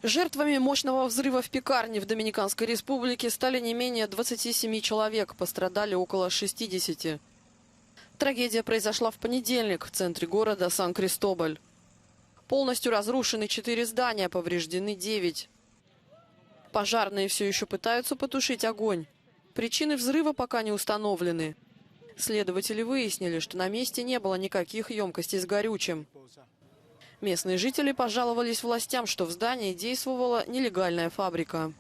Жертвами мощного взрыва в пекарне в Доминиканской республике стали не менее 27 человек, пострадали около 60. Трагедия произошла в понедельник в центре города Сан-Кристобаль. Полностью разрушены 4 здания, повреждены 9. Пожарные все еще пытаются потушить огонь. Причины взрыва пока не установлены. Следователи выяснили, что на месте не было никаких емкостей с горючим. Местные жители пожаловались властям, что в здании действовала нелегальная фабрика.